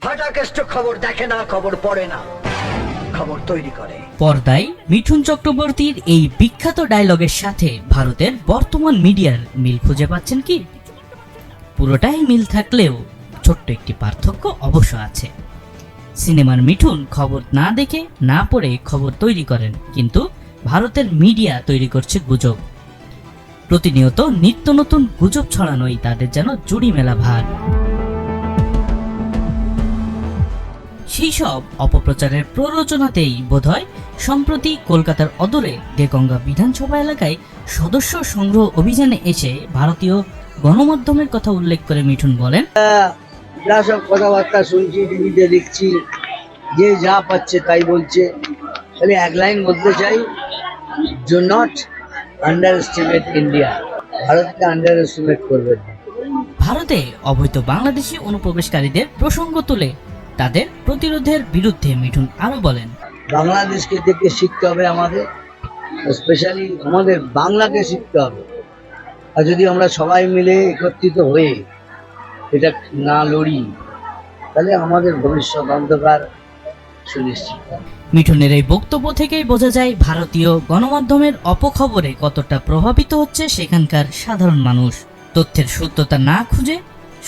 ফাটাকেষ্ট খবর দেখে না, খবর পড়ে না, খবর তৈরি করে। পর্দায় মিঠুন চক্রবর্তীর এই বিখ্যাত ডায়লগের সাথে ভারতের বর্তমান মিডিয়ার মিল খুঁজে পাচ্ছেন কি? পুরোটাই মিল থাকলেও ছোট্ট একটি পার্থক্য অবশ্য আছে। সিনেমার মিঠুন খবর না দেখে না পড়ে খবর তৈরি করেন, কিন্তু ভারতের মিডিয়া তৈরি করছে গুজব। প্রতিনিয়ত নিত্য নতুন গুজব ছড়ানোই তাদের যেন জুড়ি মেলা ভার। সেই সব অপপ্রচারের প্ররোচনাতেই বোধহয় সম্প্রতি কলকাতার অদূরে দেগঙ্গা বিধানসভা এলাকায় সদস্য সংগ্রহ অভিযানে এসে ভারতীয় গণমাধ্যমের কথা উল্লেখ করে মিঠুন বলেন, যা সব কথাবার্তা শুনছি, টিভিতে দেখছি, যে যা পাচ্ছে তাই বলছে। খালি এক লাইন বলতে চাই, do not under estimate India. ভারতকে আন্ডার এস্টিমেট করবেন না। ভারতে অবৈধ বাংলাদেশি অনুপ্রবেশকারীদের প্রসঙ্গ তুলে তাদের প্রতিরোধের বিরুদ্ধে মিঠুন আরো বলেন, বাংলাদেশকে দেখে শিখতে হবে আমাদের, স্পেশালি আমাদের বাংলাকে শিখতে হবে। আর যদি আমরা সবাই মিলে একত্রিত হয়ে এটা না লড়ি, তাহলে আমাদের ভবিষ্যৎ অন্ধকার সুনিশ্চিত। মিঠুনের এই বক্তব্য থেকেই বোঝা যায় ভারতীয় গণমাধ্যমের অপখবরে কতটা প্রভাবিত হচ্ছে সেখানকার সাধারণ মানুষ। তথ্যের সত্যতা না খুঁজে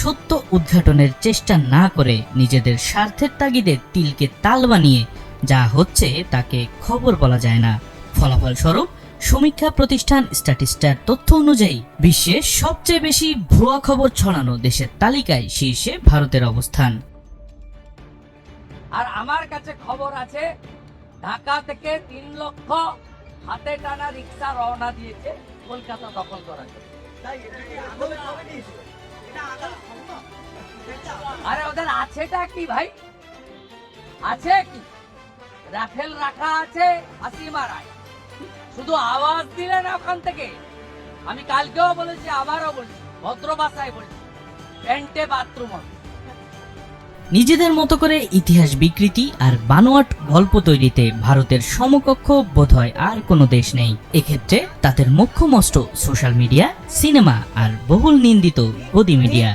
সত্য উদ্ঘাটনের চেষ্টা না করে নিজেদের স্বার্থের তাগিদে তিলকে তাল বানিয়ে যা হচ্ছে তাকে খবর বলা যায় না। ফলাফল স্বরূপ সমীক্ষা প্রতিষ্ঠান স্ট্যাটিস্টার তথ্য অনুযায়ী বিশ্বের সবচেয়ে বেশি ভুয়া খবর ছড়ানো দেশের তালিকায় শীর্ষে ভারতের অবস্থান। আর আমার কাছে খবর আছে, ঢাকা থেকে 3 লক্ষ হাতে টানা রিক্সা রওনা দিয়েছে কলকাতা দখল করার জন্য। আরে ওদের আছেটা কি ভাই? আছে কি? রাফেল রাখা আছে, হাসি মারায়। শুধু আওয়াজ দিলে না ওখান থেকে। আমি কালকেও বলেছি, আবারও বলছি, ভদ্র ভাষায় বলছি, প্যান্টে বাথরুম হবে। নিজেদের মতো করে ইতিহাস বিকৃতি আর বানোয়াট গল্প তৈরিতে ভারতের সমকক্ষ বোধহয় আর কোনো দেশ নেই। এক্ষেত্রে তাদের মুখ্যমস্ত সোশ্যাল মিডিয়া, সিনেমা আর বহুল নিন্দিত গদি মিডিয়া।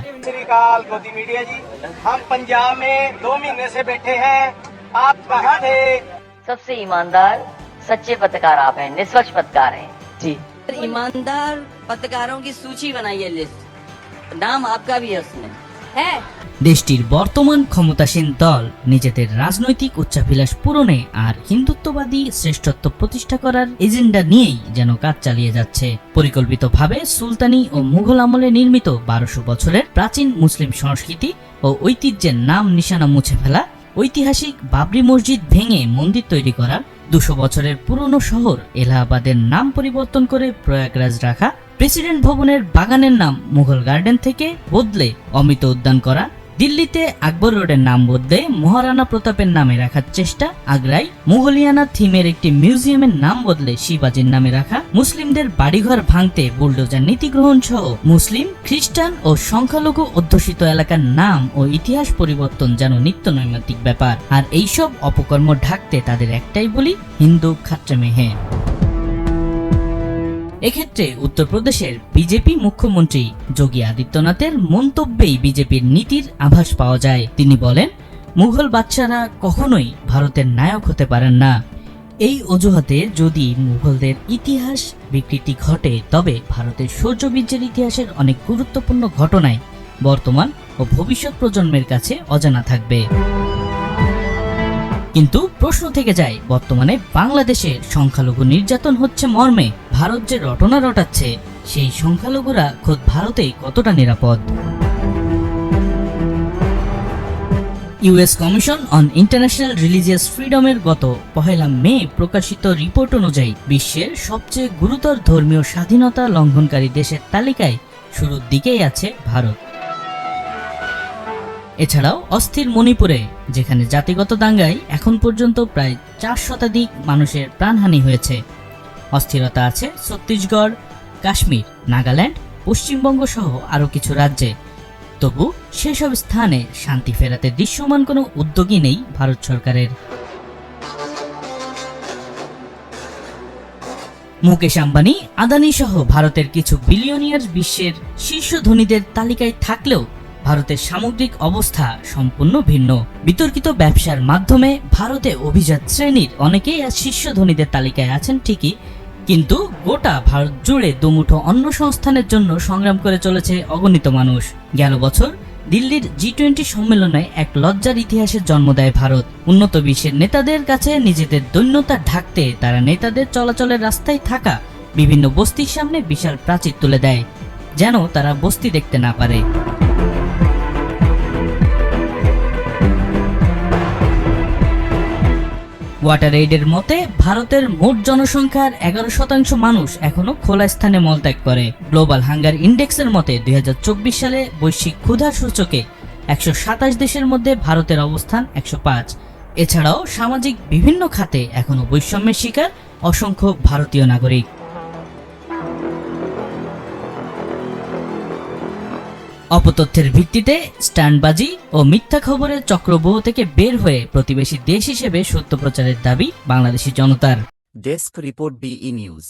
गोदी मीडिया जी, हम पंजाब में 2 महीने से बैठे हैं, आप कहाँ थे? सबसे ईमानदार सच्चे पत्रकार आप हैं, निष्पक्ष पत्रकार हैं जी। ईमानदार पत्रकारों की सूची बनाई है, लिस्ट, नाम आपका भी है उसमें है। দেশটির বর্তমান ক্ষমতাসীন দল নিজেদের রাজনৈতিক উচ্চাভিলাষ পূরণে আর হিন্দুত্ববাদী শ্রেষ্ঠত্ব প্রতিষ্ঠা করার এজেন্ডা নিয়েই যেন কাজ চালিয়ে যাচ্ছে। পরিকল্পিতভাবে সুলতানি ও মুঘল আমলে নির্মিত 1200 বছরের প্রাচীন মুসলিম সংস্কৃতি ও ঐতিহ্যের নাম নিশানা মুছে ফেলা, ঐতিহাসিক বাবরি মসজিদ ভেঙে মন্দির তৈরি করা, 200 বছরের পুরনো শহর এলাহাবাদের নাম পরিবর্তন করে প্রয়াগরাজ রাখা, প্রেসিডেন্ট ভবনের বাগানের নাম মুঘল গার্ডেন থেকে বদলে অমৃত উদ্যান করা, দিল্লিতে আকবর রোডের নাম বদলে মহারানা প্রতাপের নামে রাখার চেষ্টা, আগ্রায় মুঘলিয়ানা থিমের একটি মিউজিয়ামের নাম বদলে শিবাজির নামে রাখা, মুসলিমদের বাড়িঘর ভাঙতে বুলডোজার নীতি গ্রহণ সহ মুসলিম, খ্রিস্টান ও সংখ্যালঘু অধ্যুষিত এলাকার নাম ও ইতিহাস পরিবর্তন যেন নিত্য নৈমিত্তিক ব্যাপার। আর এইসব অপকর্ম ঢাকতে তাদের একটাই বলি, হিন্দু খাত্রে মেহে। এক্ষেত্রে উত্তরপ্রদেশের বিজেপি মুখ্যমন্ত্রী যোগী আদিত্যনাথের মন্তব্যেই বিজেপির নীতির আভাস পাওয়া যায়। তিনি বলেন, মুঘল বাদশারা কখনোই ভারতের নায়ক হতে পারেন না। এই অজুহাতে যদি মুঘলদের ইতিহাস বিকৃতি ঘটে, তবে ভারতের শৌর্যবীর্যের ইতিহাসের অনেক গুরুত্বপূর্ণ ঘটনায় বর্তমান ও ভবিষ্যৎ প্রজন্মের কাছে অজানা থাকবে। কিন্তু প্রশ্ন থেকে যায়, বর্তমানে বাংলাদেশে সংখ্যালঘু নির্যাতন হচ্ছে মর্মে ভারত যে রটনা রটাচ্ছে, সেই সংখ্যালঘুরা খোদ ভারতেই কতটা নিরাপদ? US commission on international religious ফ্রিডমের গত 1 মে প্রকাশিত রিপোর্ট অনুযায়ী বিশ্বের সবচেয়ে গুরুতর ধর্মীয় স্বাধীনতা লঙ্ঘনকারী দেশের তালিকায় শুরুর দিকেই আছে ভারত। এছাড়াও অস্থির মণিপুরে, যেখানে জাতিগত দাঙ্গায় এখন পর্যন্ত প্রায় 4 শতাধিক মানুষের প্রাণহানি হয়েছে। অস্থিরতা আছে ছত্তিশগড়, কাশ্মীর, নাগাল্যান্ড, পশ্চিমবঙ্গ সহ আরও কিছু রাজ্যে। তবু সেসব স্থানে শান্তি ফেরাতে দৃশ্যমান কোনো উদ্যোগই নেই ভারত সরকারের। মুকেশ আম্বানি, আদানি সহ ভারতের কিছু বিলিয়নিয়ার বিশ্বের শীর্ষ ধনীদের তালিকায় থাকলেও ভারতের সামগ্রিক অবস্থা সম্পূর্ণ ভিন্ন। বিতর্কিত ব্যবসার মাধ্যমে ভারতে অভিজাত শ্রেণীর অনেকেই আজ শীর্ষ ধনীদের তালিকায় আছেন ঠিকই, কিন্তু গোটা ভারত জুড়ে দুমুঠো অন্ন সংস্থানের জন্য সংগ্রাম করে চলেছে অগণিত মানুষ। গেল বছর দিল্লির G20 সম্মেলনে এক লজ্জার ইতিহাসের জন্ম দেয় ভারত। উন্নত বিশ্বের নেতাদের কাছে নিজেদের দৈন্যতা ঢাকতে তারা নেতাদের চলাচলের রাস্তায় থাকা বিভিন্ন বস্তির সামনে বিশাল প্রাচীর তুলে দেয়, যেন তারা বস্তি দেখতে না পারে। ওয়াটার এইডের মতে ভারতের মোট জনসংখ্যার 11% মানুষ এখনো খোলা স্থানে মলত্যাগ করে। গ্লোবাল হাঙ্গার ইন্ডেক্সের মতে 2024 সালে বৈশ্বিক ক্ষুধা সূচকে 127 দেশের মধ্যে ভারতের অবস্থান 105। এছাড়াও সামাজিক বিভিন্ন খাতে এখনো বৈষম্যের শিকার অসংখ্য ভারতীয় নাগরিক। অপতথ্যের ভিত্তিতে স্ট্যান্ডবাজি ও মিথ্যা খবরের চক্রব্যূহ থেকে বের হয়ে প্রতিবেশী দেশ হিসেবে সত্য প্রচারের দাবি বাংলাদেশি জনতার। Desk report BE news.